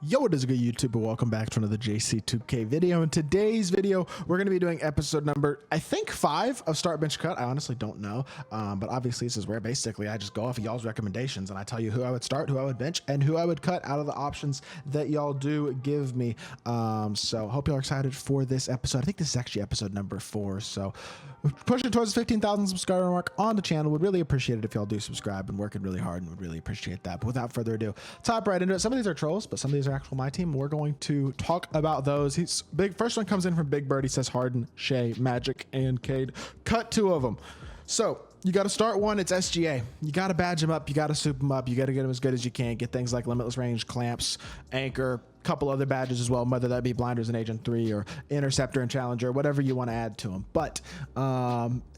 Yo, what is good, YouTube? Welcome back to another JC2K video. In today's video, we're going to be doing episode number, I think, 5 of Start Bench Cut. I honestly don't know, but obviously this is where basically I just go off of y'all's recommendations and I tell you who I would start, who I would bench, and who I would cut out of the options that y'all do give me. So hope y'all are excited for this episode. I think this is actually episode number 4. So we're pushing towards the 15,000 subscriber mark on the channel. Would really appreciate it if y'all do subscribe. Been working really hard and would really appreciate that. But without further ado, top right into it. Some of these are trolls, but some of these are actual MyTEAM. We're going to talk about those. He's big. First one comes in from Big Bird. He says Harden, Shea, Magic, and Cade. Cut 2 of them. So you got to start one. It's SGA. You got to badge him up. You got to soup him up. You got to get him as good as you can. Get things like Limitless Range, Clamps, Anchor, couple other badges as well, whether that be Blinders and Agent 3 or Interceptor and Challenger, whatever you want to add to him. But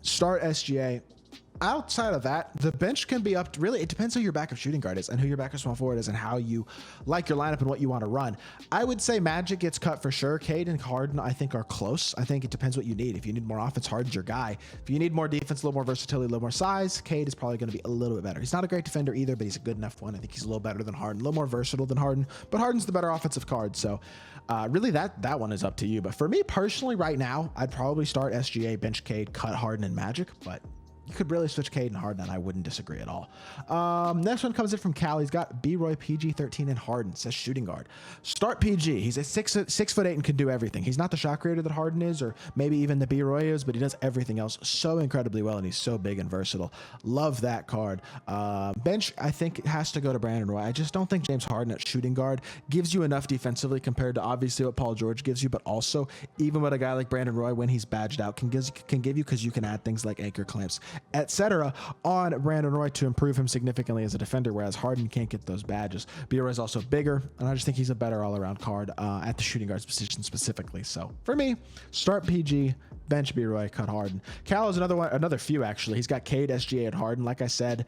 start SGA. Outside of that, the bench can be up to, really, it depends who your backup shooting guard is and who your backup small forward is and how you like your lineup and what you want to run. I would say Magic gets cut for sure. Cade and Harden, I think, are close. I think it depends what you need. If you need more offense, Harden's your guy. If you need more defense, a little more versatility, a little more size, Cade is probably going to be a little bit better. He's not a great defender either, but he's a good enough one. I think he's a little better than Harden, a little more versatile than Harden, but Harden's the better offensive card. So really that one is up to you. But for me personally right now, I'd probably start SGA, bench Cade, cut Harden and Magic, but you could really switch Cade and Harden, and I wouldn't disagree at all. Next one comes in from Cal. He's got B-Roy, PG-13, and Harden. Says shooting guard. Start PG. He's a 6'8" and can do everything. He's not the shot creator that Harden is, or maybe even the B-Roy is, but he does everything else so incredibly well, and he's so big and versatile. Love that card. Bench, I think it has to go to Brandon Roy. I just don't think James Harden at shooting guard gives you enough defensively compared to obviously what Paul George gives you, but also even what a guy like Brandon Roy, when he's badged out, can give you, because you can add things like anchor, clamps, etc. on Brandon Roy to improve him significantly as a defender, whereas Harden can't get those badges. B-Roy is also bigger, and I just think he's a better all-around card at the shooting guard position specifically. So for me, start PG, bench B-Roy, cut Harden. Cal is another few actually. He's got Cade, SGA, and Harden. Like I said,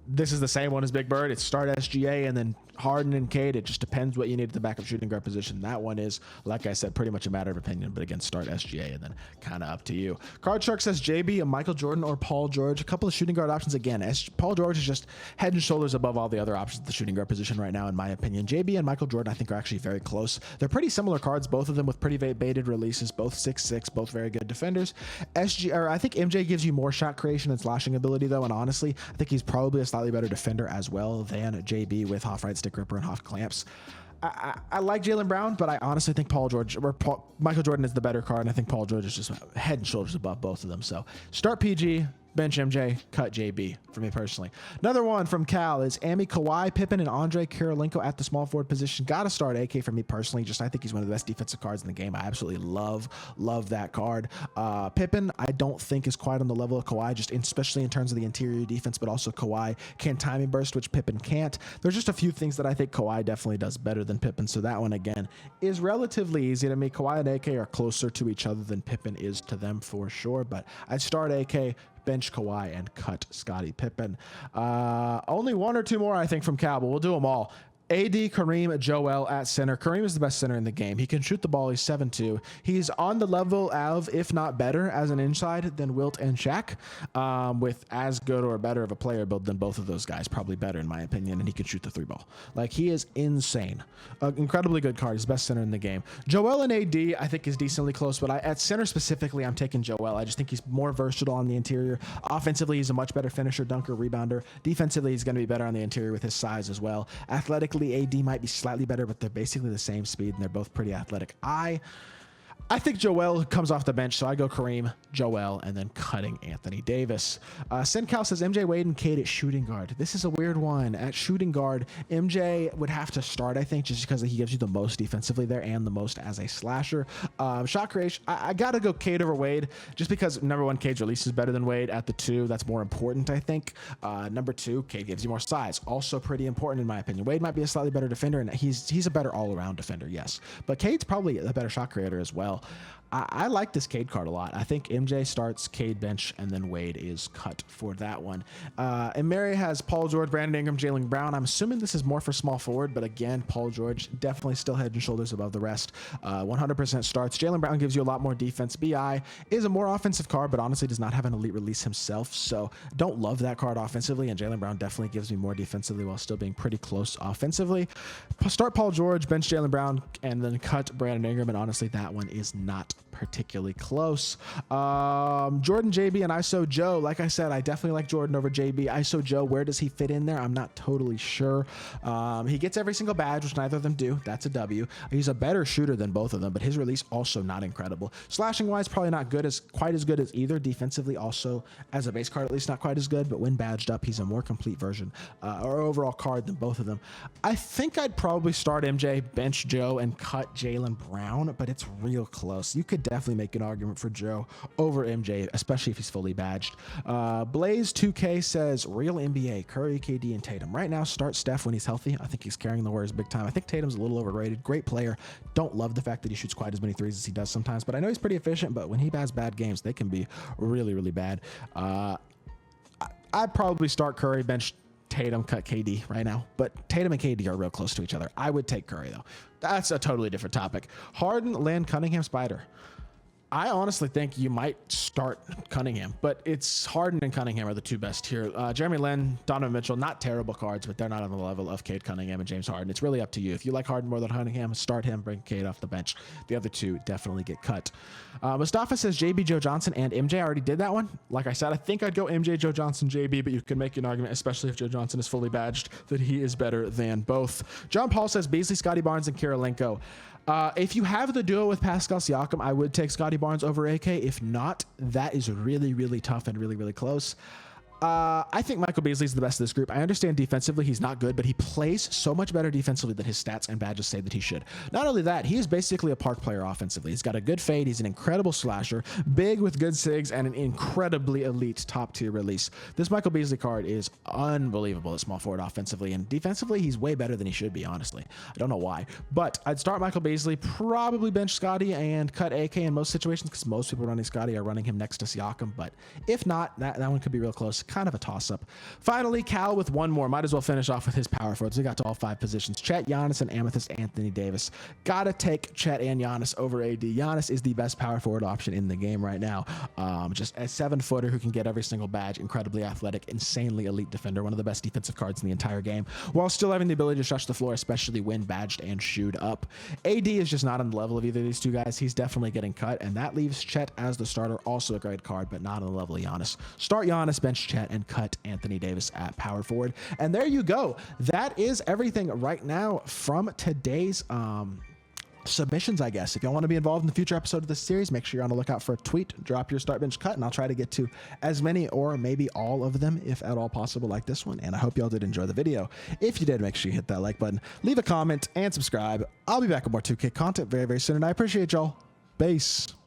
this is the same one as Big Bird. It's start SGA and then Harden and Cade. It just depends what you need at the backup shooting guard position. That one is, like I said, pretty much a matter of opinion, but again, start SGA and then kind of up to you. Card Shark says JB, a Michael Jordan, or Paul George. A couple of shooting guard options. Again, Paul George is just head and shoulders above all the other options at the shooting guard position right now, in my opinion. JB and Michael Jordan, I think, are actually very close. They're pretty similar cards, both of them with pretty baited releases, both 6'6", both very good defenders. I think MJ gives you more shot creation and slashing ability, though, and honestly, I think he's probably a slightly better defender as well than JB with Hoff Right Stick Ripper and Hoff Clamps. I like Jaylen Brown, but I honestly think Michael Jordan is the better card, and I think Paul George is just head and shoulders above both of them. So start PG, bench MJ, cut JB for me personally. Another one from Cal is Ami, Kawhi, Pippen, and Andre Kirilenko at the small forward position. Gotta start AK for me personally. Just I think he's one of the best defensive cards in the game. I absolutely love that card. Pippen, I don't think is quite on the level of Kawhi, especially in terms of the interior defense, but also Kawhi can timing burst, which Pippen can't. There's just a few things that I think Kawhi definitely does better than Pippen. So that one, again, is relatively easy to me. Kawhi and AK are closer to each other than Pippen is to them for sure, but I'd start AK, bench Kawhi, and cut Scottie Pippen. Only one or two more, I think, from Cal, but we'll do them all. AD, Kareem, Joel at center. Kareem is the best center in the game. He can shoot the ball. He's 7'2". He's on the level of, if not better, as an inside than Wilt and Shaq, with as good or better of a player build than both of those guys. Probably better, in my opinion, and he can shoot the 3-ball. Like, he is insane. Incredibly good card. He's the best center in the game. Joel and AD, I think, is decently close, but at center specifically, I'm taking Joel. I just think he's more versatile on the interior. Offensively, he's a much better finisher, dunker, rebounder. Defensively, he's going to be better on the interior with his size as well. Athletically, AD might be slightly better, but they're basically the same speed and they're both pretty athletic. I think Joel comes off the bench, so I go Kareem, Joel, and then cutting Anthony Davis. Sencal says MJ, Wade, and Cade at shooting guard. This is a weird one. At shooting guard, MJ would have to start, I think, just because he gives you the most defensively there and the most as a slasher. Shot creation, I got to go Cade over Wade, just because, number one, Cade's release is better than Wade. At the 2, that's more important, I think. Number 2, Cade gives you more size. Also pretty important, in my opinion. Wade might be a slightly better defender, and he's a better all-around defender, yes. But Cade's probably a better shot creator as well. well. I like this Cade card a lot. I think MJ starts, Cade bench, and then Wade is cut for that one. And Mary has Paul George, Brandon Ingram, Jaylen Brown. I'm assuming this is more for small forward, but again, Paul George definitely still head and shoulders above the rest. 100% starts. Jaylen Brown gives you a lot more defense. BI is a more offensive card, but honestly does not have an elite release himself, so don't love that card offensively, and Jaylen Brown definitely gives me more defensively while still being pretty close offensively. Start Paul George, bench Jaylen Brown, and then cut Brandon Ingram, and honestly that one is not particularly close. Jordan, JB, and ISO Joe. Like I said, I definitely like Jordan over JB. ISO Joe, where does he fit in there? I'm not totally sure. He gets every single badge, which neither of them do. That's a W. He's a better shooter than both of them, but his release also not incredible. Slashing wise, probably not quite as good as either. Defensively, also as a base card, at least not quite as good, but when badged up, he's a more complete version or overall card than both of them. I think I'd probably start MJ, bench Joe, and cut Jaylen Brown, but it's real close. You could definitely make an argument for Joe over MJ, especially if he's fully badged. Blaze 2K says real NBA, Curry, KD, and Tatum. Right now, start Steph when he's healthy. I think he's carrying the Warriors big time. I think Tatum's a little overrated. Great player. Don't love the fact that he shoots quite as many threes as he does sometimes, but I know he's pretty efficient, but when he has bad games, they can be really, really bad. I'd probably start Curry, bench Tatum, cut KD right now, but Tatum and KD are real close to each other. I would take Curry though. That's a totally different topic. Harden, Lin, Cunningham, Spider. I honestly think you might start Cunningham, but it's Harden and Cunningham are the two best here. Jeremy Lin, Donovan Mitchell, not terrible cards, but they're not on the level of Cade Cunningham and James Harden. It's really up to you. If you like Harden more than Cunningham, start him, bring Cade off the bench. The other two definitely get cut. Mustafa says JB, Joe Johnson, and MJ. I already did that one. Like I said, I think I'd go MJ, Joe Johnson, JB, but you can make an argument, especially if Joe Johnson is fully badged, that he is better than both. John Paul says Beasley, Scotty Barnes, and Kirilenko. If you have the duo with Pascal Siakam, I would take Scotty Barnes over AK. If not, that is really, really tough and really, really close. I think Michael Beasley is the best of this group. I understand defensively he's not good, but he plays so much better defensively than his stats and badges say that he should. Not only that, he is basically a park player offensively. He's got a good fade. He's an incredible slasher, big with good sigs, and an incredibly elite top-tier release. This Michael Beasley card is unbelievable at small forward offensively, and defensively he's way better than he should be, honestly. I don't know why, but I'd start Michael Beasley, probably bench Scotty, and cut AK in most situations because most people running Scotty are running him next to Siakam, but if not, that one could be real close. Kind of a toss-up. Finally, Cal with one more. Might as well finish off with his power forwards. We got to all 5 positions. Chet, Giannis, and Amethyst Anthony Davis. Gotta take Chet and Giannis over AD. Giannis is the best power forward option in the game right now. Just a 7-footer who can get every single badge. Incredibly athletic, insanely elite defender. One of the best defensive cards in the entire game, while still having the ability to stretch the floor, especially when badged and shooed up. AD is just not on the level of either of these two guys. He's definitely getting cut, and that leaves Chet as the starter. Also a great card, but not on the level of Giannis. Start Giannis, bench Chet, and cut Anthony Davis at power forward. And there you go. That is everything right now from today's submissions, I guess. If you want to be involved in the future episode of this series, make sure you're on the lookout for a tweet, drop your start bench cut, and I'll try to get to as many or maybe all of them if at all possible, like this one. And I hope y'all did enjoy the video. If you did, make sure you hit that like button, leave a comment, and subscribe. I'll be back with more 2K content very, very soon, and I appreciate y'all. Peace.